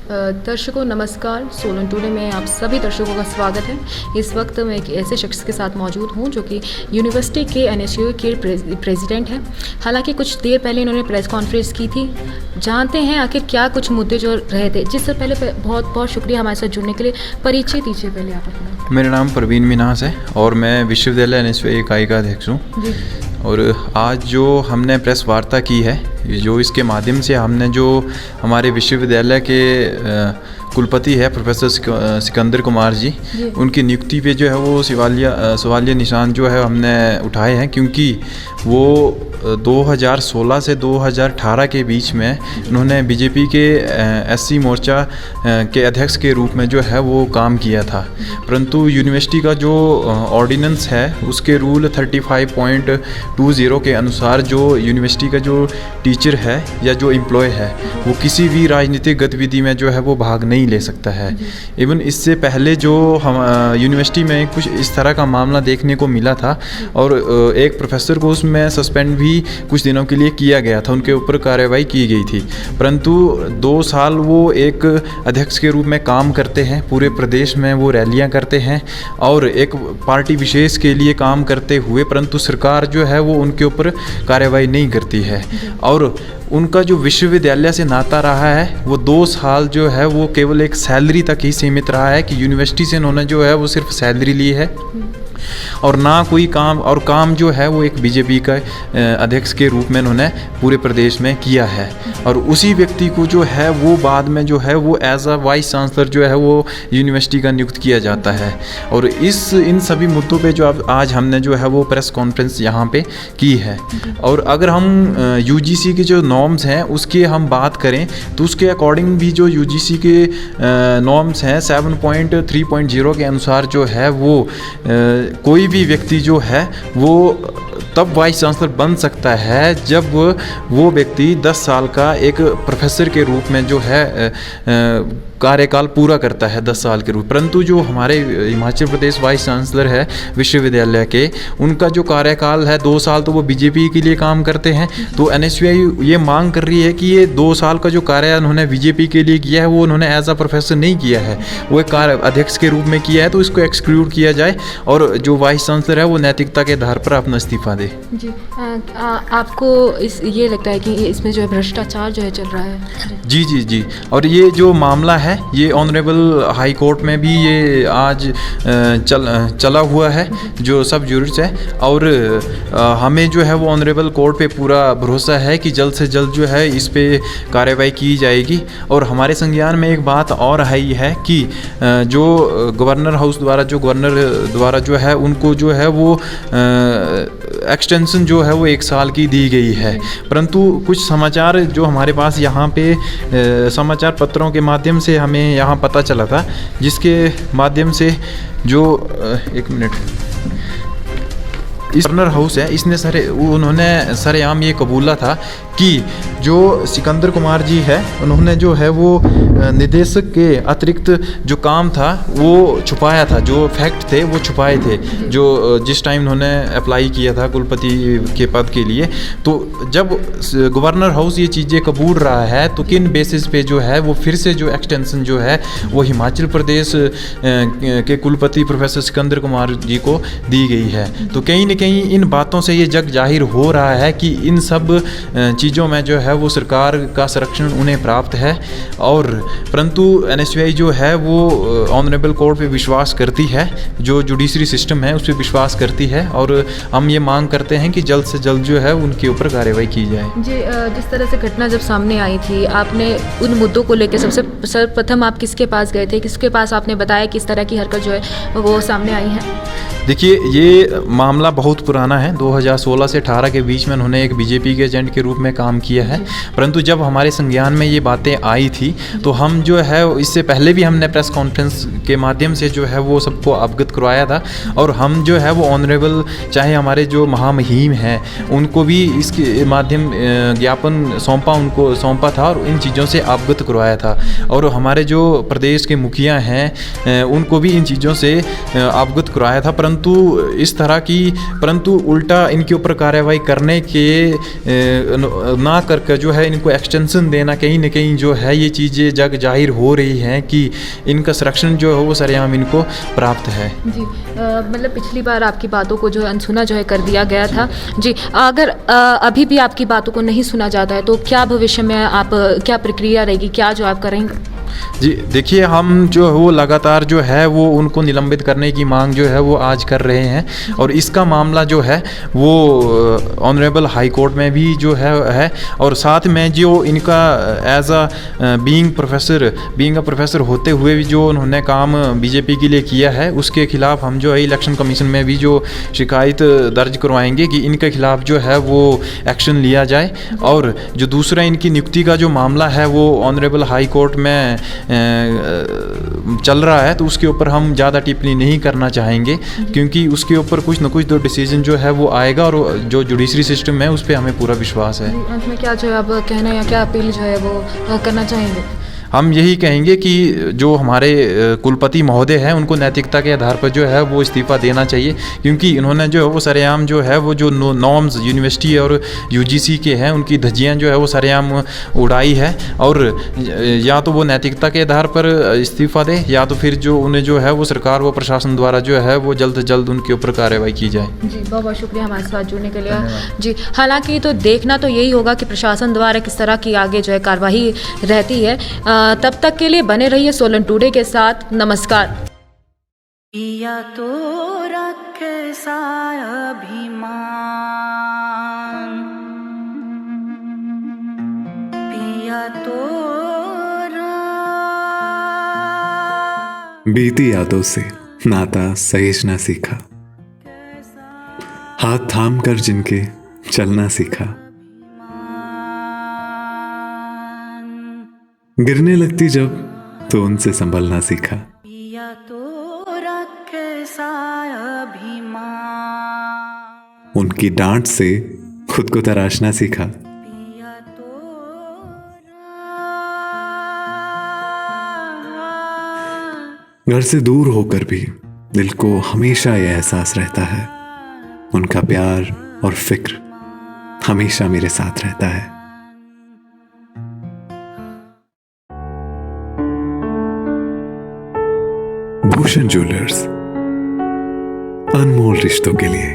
दर्शकों नमस्कार। सोलन टुडे में आप सभी दर्शकों का स्वागत है। इस वक्त मैं एक ऐसे शख्स के साथ मौजूद हूं जो कि यूनिवर्सिटी के NSU के प्रेसिडेंट हैं। हालांकि कुछ देर पहले इन्होंने प्रेस कॉन्फ्रेंस की थी। जानते हैं आखिर क्या कुछ मुद्दे जो रहे थे। जिससे पहले बहुत बहुत शुक्रिया हमारे साथ जुड़ने के लिए। परिचय दीजिए पहले आप अपना। मेरा नाम परवीन मिन्हास है और मैं विश्वविद्यालय NSU इकाई का अध्यक्ष हूँ। और आज जो हमने प्रेस वार्ता की है, जो इसके माध्यम से हमने जो हमारे विश्वविद्यालय के कुलपति है प्रोफेसर सिकंदर कुमार जी, उनकी नियुक्ति पे जो है वो सवालिया निशान जो है हमने उठाए हैं, क्योंकि वो 2016 से 2018 के बीच में उन्होंने बीजेपी के SC मोर्चा के अध्यक्ष के रूप में जो है वो काम किया था। परंतु यूनिवर्सिटी का जो ऑर्डिनेंस है उसके रूल 35.20 के अनुसार जो यूनिवर्सिटी का जो टीचर है या जो एम्प्लॉय है वो किसी भी राजनीतिक गतिविधि में जो है वो भाग नहीं ले सकता है। इवन इससे पहले जो हम यूनिवर्सिटी में कुछ इस तरह का मामला देखने को मिला था और एक प्रोफेसर को उसमें सस्पेंड भी कुछ दिनों के लिए किया गया था, उनके ऊपर कार्रवाई की गई थी। परंतु 2 साल वो एक अध्यक्ष के रूप में काम करते हैं, पूरे प्रदेश में वो रैलियां करते हैं और एक पार्टी विशेष के लिए काम करते हुए, परंतु सरकार जो है वो उनके ऊपर कार्रवाई नहीं करती है। और उनका जो विश्वविद्यालय से नाता रहा है वो 2 साल जो है वो केवल एक सैलरी तक ही सीमित रहा है कि यूनिवर्सिटी से उन्होंने जो है वो सिर्फ सैलरी ली है और ना कोई काम, और काम जो है वो एक बीजेपी का अध्यक्ष के रूप में उन्होंने पूरे प्रदेश में किया है। और उसी व्यक्ति को जो है वो बाद में जो है वो एज अ वाइस चांसलर जो है वो यूनिवर्सिटी का नियुक्त किया जाता है। और इन सभी मुद्दों पे जो आज हमने जो है वो प्रेस कॉन्फ्रेंस यहाँ पे की है। और अगर हम UGC के जो नॉर्म्स हैं उसकी हम बात करें तो उसके अकॉर्डिंग भी जो UGC के नॉर्म्स हैं 7.3.0 के अनुसार जो है वो कोई भी व्यक्ति जो है वो तब वाइस चांसलर बन सकता है जब वो व्यक्ति 10 साल का एक प्रोफेसर के रूप में जो है कार्यकाल पूरा करता है 10 साल के रूप। परंतु जो हमारे हिमाचल प्रदेश वाइस चांसलर है विश्वविद्यालय के, उनका जो कार्यकाल है 2 साल तो वो बीजेपी के लिए काम करते हैं। तो NSUI ये मांग कर रही है कि ये 2 साल का जो कार्य उन्होंने बीजेपी के लिए किया है वो उन्होंने एज अ प्रोफेसर नहीं किया है, वो एक कार्य अध्यक्ष के रूप में किया है, तो इसको एक्सक्लूड किया जाए और जो वाइस चांसलर है वो नैतिकता के आधार पर अपना इस्तीफा दे। जी आपको ये लगता है कि इसमें जो है भ्रष्टाचार जो है चल रहा है? जी। और ये जो मामला है ये ऑनरेबल हाई कोर्ट में भी ये आज चला हुआ है जो सब जूरिस्ट है। और हमें जो है वो ऑनरेबल कोर्ट पे पूरा भरोसा है कि जल्द से जल्द जो है इस पे कार्रवाई की जाएगी। और हमारे संज्ञान में एक बात और आई है कि जो गवर्नर हाउस द्वारा जो है उनको जो है वो एक्सटेंशन जो है वो 1 साल की दी गई है। परंतु कुछ समाचार जो हमारे पास यहाँ पे समाचार पत्रों के माध्यम से हमें यहाँ पता चला था, जिसके माध्यम से जो एक मिनट इस गवर्नर हाउस है उन्होंने सरेआम ये कबूला था कि जो सिकंदर कुमार जी है उन्होंने जो है वो निदेशक के अतिरिक्त जो काम था वो छुपाया था, जो फैक्ट थे वो छुपाए थे जो जिस टाइम उन्होंने अप्लाई किया था कुलपति के पद के लिए। तो जब गवर्नर हाउस ये चीज़ें कबूल रहा है तो किन बेसिस पे जो है वो फिर से जो एक्सटेंशन जो है वो हिमाचल प्रदेश के कुलपति प्रोफेसर सिकंदर कुमार जी को दी गई है। तो कहीं न कहीं इन बातों से ये जग जाहिर हो रहा है कि इन सब चीज़ों में जो है वो सरकार का संरक्षण उन्हें प्राप्त है। और परंतु NSUI जो है वो ऑनरेबल कोर्ट पे विश्वास करती है, जो जुडिशरी सिस्टम है उस पर विश्वास करती है। और हम ये मांग करते हैं कि जल्द से जल्द जो है उनके ऊपर कार्रवाई की जाए। जी जिस तरह से घटना जब सामने आई थी, आपने उन मुद्दों को लेकर सर्वप्रथम आप किसके पास गए थे, किसके पास आपने बताया कि इस तरह की हरकत जो है वो सामने आई है? देखिए ये मामला बहुत पुराना है, 2016 से 18 के बीच में उन्होंने एक बीजेपी के एजेंट के रूप में काम किया है। परंतु जब हमारे संज्ञान में ये बातें आई थी तो हम जो है इससे पहले भी हमने प्रेस कॉन्फ्रेंस के माध्यम से जो है वो सबको अवगत करवाया था। और हम जो है वो ऑनरेबल चाहे हमारे जो महामहिम हैं उनको भी इसके माध्यम ज्ञापन सौंपा था और इन चीज़ों से अवगत करवाया था। और हमारे जो प्रदेश के मुखिया हैं उनको भी इन चीज़ों से अवगत करवाया था। परंतु उल्टा इनके ऊपर कार्रवाई करने के ना करके जो है इनको एक्सटेंशन देना, कहीं ना कहीं जो है ये चीज़ें जग जाहिर हो रही हैं कि इनका संरक्षण जो है वो सरेआम इनको प्राप्त है। जी, मतलब पिछली बार आपकी बातों को जो है अनसुना जो है कर दिया गया था। जी, अगर अभी भी आपकी बातों को नहीं सुना जाता है तो क्या भविष्य में आप क्या प्रक्रिया रहेगी, क्या जो आप करेंगे? जी देखिए, हम जो है वो लगातार जो है वो उनको निलंबित करने की मांग जो है वो आज कर रहे हैं और इसका मामला जो है वो ऑनरेबल हाई कोर्ट में भी जो है और साथ में जो इनका as a being a professor होते हुए भी जो उन्होंने काम बीजेपी के लिए किया है उसके खिलाफ हम जो है इलेक्शन कमीशन में भी जो शिकायत दर्ज करवाएंगे कि इनके खिलाफ जो है वो एक्शन लिया जाए। और जो दूसरा इनकी नियुक्ति का जो मामला है वो ऑनरेबल हाई कोर्ट में चल रहा है, तो उसके ऊपर हम ज़्यादा टिप्पणी नहीं करना चाहेंगे क्योंकि उसके ऊपर कुछ ना कुछ तो डिसीजन जो है वो आएगा और जो जुडिशरी सिस्टम है उस पर हमें पूरा विश्वास है। अंत में क्या जो है अब कहना या क्या अपील जो है वो करना चाहेंगे? हम यही कहेंगे कि जो हमारे कुलपति महोदय हैं उनको नैतिकता के आधार पर जो है वो इस्तीफ़ा देना चाहिए क्योंकि इन्होंने जो है वो सरेआम जो है वो जो नॉर्म्स यूनिवर्सिटी और यूजीसी के हैं उनकी धज्जियां जो है वो सरेआम उड़ाई है और या तो वो नैतिकता के आधार पर इस्तीफ़ा दे या तो फिर जो उन्हें जो है वो सरकार व प्रशासन द्वारा जो है वो जल्द से जल्द उनके ऊपर कार्रवाई की जाए। जी, बहुत बहुत शुक्रिया हमारे साथ जुड़ने के लिए। जी, हालांकि तो देखना तो यही होगा कि प्रशासन द्वारा किस तरह की आगे जो है कार्रवाई रहती है। तब तक के लिए बने रहिए सोलन टुडे के साथ। नमस्कार। पिया तो रखे सा अभिमान, पिया तो बीती यादों से नाता सहेजना सीखा, हाथ थाम कर जिनके चलना सीखा, गिरने लगती जब तो उनसे संभलना सीखा, पिया तो रखे सा अभिमान, उनकी डांट से खुद को तराशना सीखा, पिया तो घर से दूर होकर भी दिल को हमेशा यह एहसास रहता है उनका प्यार और फिक्र हमेशा मेरे साथ रहता है। भूषण ज्वेलर्स, अनमोल रिश्तों के लिए।